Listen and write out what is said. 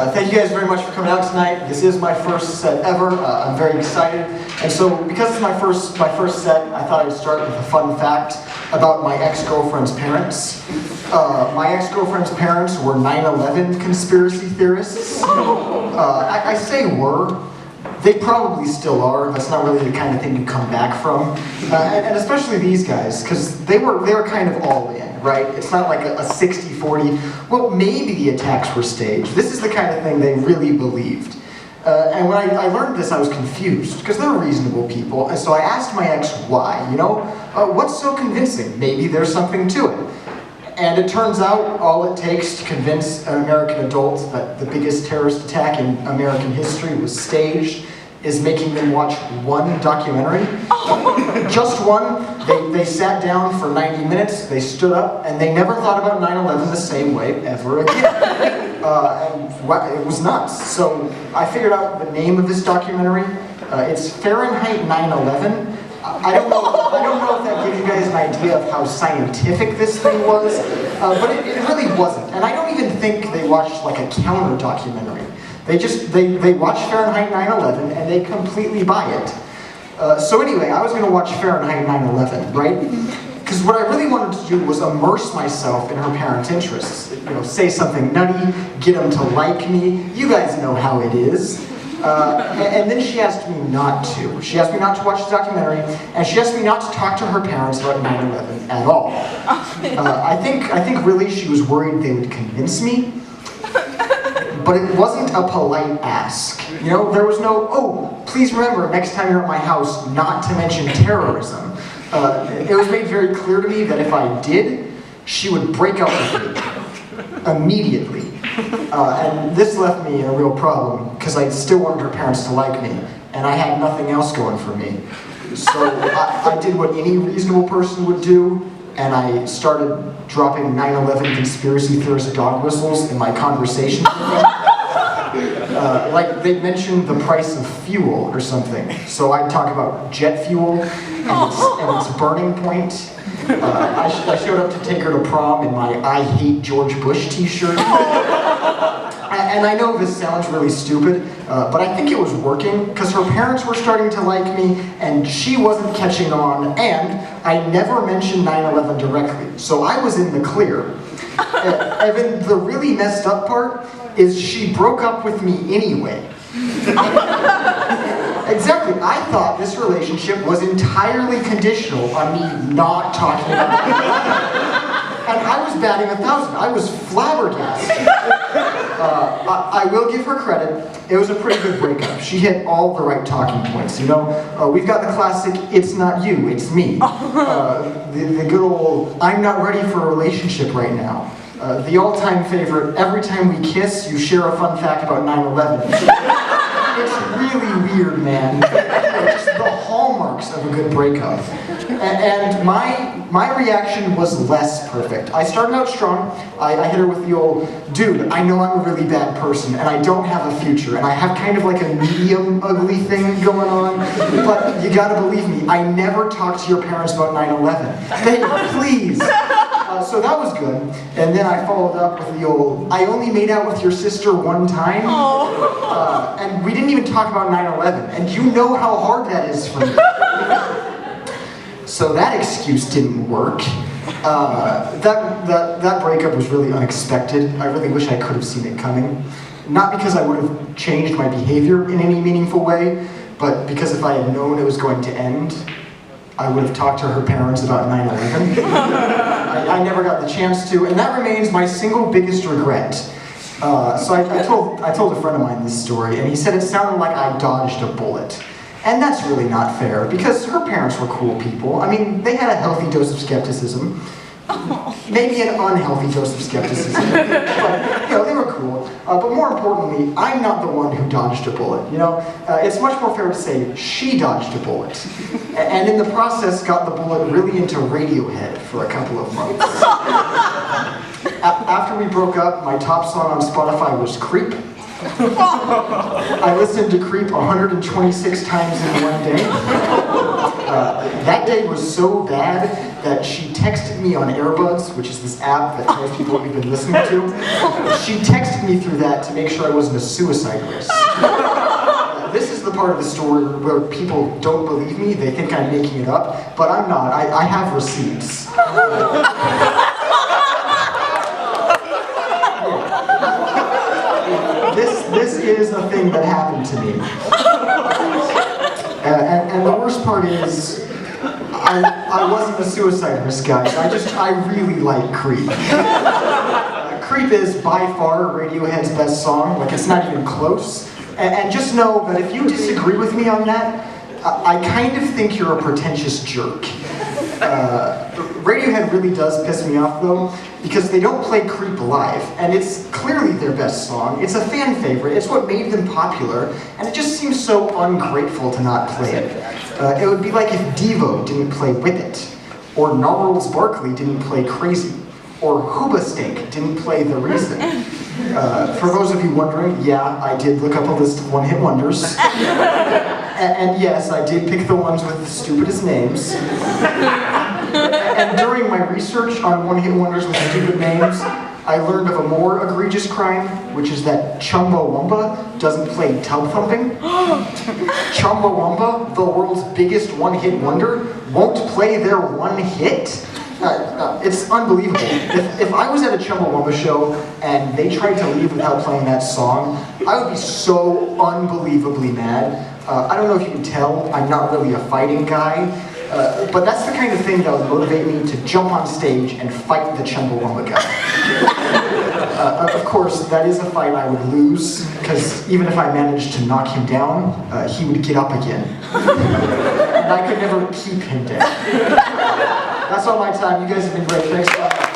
Thank you guys very much for coming out tonight. This is my first set ever. I'm very excited. And so, because it's my first set, I thought I'd start with a fun fact about my ex-girlfriend's parents. My ex-girlfriend's parents were 9/11 conspiracy theorists. I say were. They probably still are. That's not really the kind of thing you come back from. And especially these guys, because they were kind of all in, right? It's not like a 60-40, well, maybe the attacks were staged. This is the kind of thing they really believed. And when I learned this, I was confused, because they're reasonable people. And so I asked my ex why, what's so convincing? Maybe there's something to it. And it turns out all it takes to convince an American adult that the biggest terrorist attack in American history was staged is making them watch one documentary. Just one. They sat down for 90 minutes, they stood up, and they never thought about 9/11 the same way ever again. And it was nuts. So I figured out the name of this documentary. It's Fahrenheit 9/11. I don't know if that gives you guys an idea of how scientific this thing was, but it really wasn't. And I don't even think they watched like a counter documentary. They watched Fahrenheit 9/11 and they completely buy it. So anyway, I was going to watch Fahrenheit 9/11, right? Because what I really wanted to do was immerse myself in her parents' interests. Say something nutty, get them to like me. You guys know how it is. And then she asked me not to. She asked me not to watch the documentary, and she asked me not to talk to her parents about 9/11 at all. I think really she was worried they would convince me, but it wasn't a polite ask. There was no, oh, please remember next time you're at my house not to mention terrorism. It was made very clear to me that if I did, she would break up with me immediately. And this left me in a real problem, because I still wanted her parents to like me, and I had nothing else going for me. So I did what any reasonable person would do, and I started dropping 9/11 conspiracy theorist dog whistles in my conversations with them. Like they'd mention the price of fuel or something. So I'd talk about jet fuel and its burning point. I showed up to take her to prom in my I Hate George Bush t-shirt. And I know this sounds really stupid, but I think it was working, because her parents were starting to like me, and she wasn't catching on, and I never mentioned 9/11 directly, so I was in the clear. And then the really messed up part is she broke up with me anyway. Exactly, I thought this relationship was entirely conditional on me not talking about it. And I was batting 1,000. I was flabbergasted. I will give her credit. It was a pretty good breakup. She hit all the right talking points. We've got the classic, it's not you, it's me. The good old, I'm not ready for a relationship right now. The all-time favorite, every time we kiss, you share a fun fact about 9/11. It's really weird, man. Just the hallmarks of a good breakup. And my reaction was less perfect. I started out strong. I hit her with the old, dude, I know I'm a really bad person, and I don't have a future, and I have kind of like a medium ugly thing going on, but you gotta believe me, I never talked to your parents about 9/11. Please. So that was good. And then I followed up with the old, I only made out with your sister one time. And we didn't even talk about 9/11. And you know how hard that is for me. So that excuse didn't work. That breakup was really unexpected. I really wish I could have seen it coming. Not because I would have changed my behavior in any meaningful way, but because if I had known it was going to end, I would have talked to her parents about 9/11. I never got the chance to, and that remains my single biggest regret. So I told a friend of mine this story, and he said it sounded like I dodged a bullet. And that's really not fair, because her parents were cool people. I mean, they had a healthy dose of skepticism. Maybe an unhealthy dose of skepticism. But, they were cool. But more importantly, I'm not the one who dodged a bullet. It's much more fair to say she dodged a bullet. And in the process, got the bullet really into Radiohead for a couple of months. After we broke up, my top song on Spotify was Creep. I listened to Creep 126 times in one day. That day was so bad that she texted me on Airbuds, which is this app that tells people what we've been listening to. She texted me through that to make sure I wasn't a suicide risk. This is the part of the story where people don't believe me. They think I'm making it up, but I'm not. I have receipts. This is a thing that happened to me. And the worst part is, I wasn't a suicide risk, guys. I really like Creep. Creep is by far Radiohead's best song. Like, it's not even close. And just know that if you disagree with me on that, I kind of think you're a pretentious jerk. Radiohead really does piss me off though, because they don't play Creep live, and it's clearly their best song. It's a fan favorite, it's what made them popular, and it just seems so ungrateful to not play it. It would be like if Devo didn't play Whip It, or Gnarls Barkley didn't play Crazy, or Hoobastank didn't play The Reason. For those of you wondering, yeah, I did look up a list of one-hit wonders. And yes, I did pick the ones with the stupidest names. And during my research on one-hit wonders with stupid names, I learned of a more egregious crime, which is that Chumbawamba doesn't play tub thumping. Chumbawamba, the world's biggest one-hit wonder, won't play their one hit? It's unbelievable. If I was at a Chumbawamba show and they tried to leave without playing that song, I would be so unbelievably mad. I don't know if you can tell, I'm not really a fighting guy, but that's the kind of thing that would motivate me to jump on stage and fight the Chumbawamba guy. Of course, that is a fight I would lose, because even if I managed to knock him down, he would get up again. And I could never keep him down. That's all my time. You guys have been great. Thanks a lot.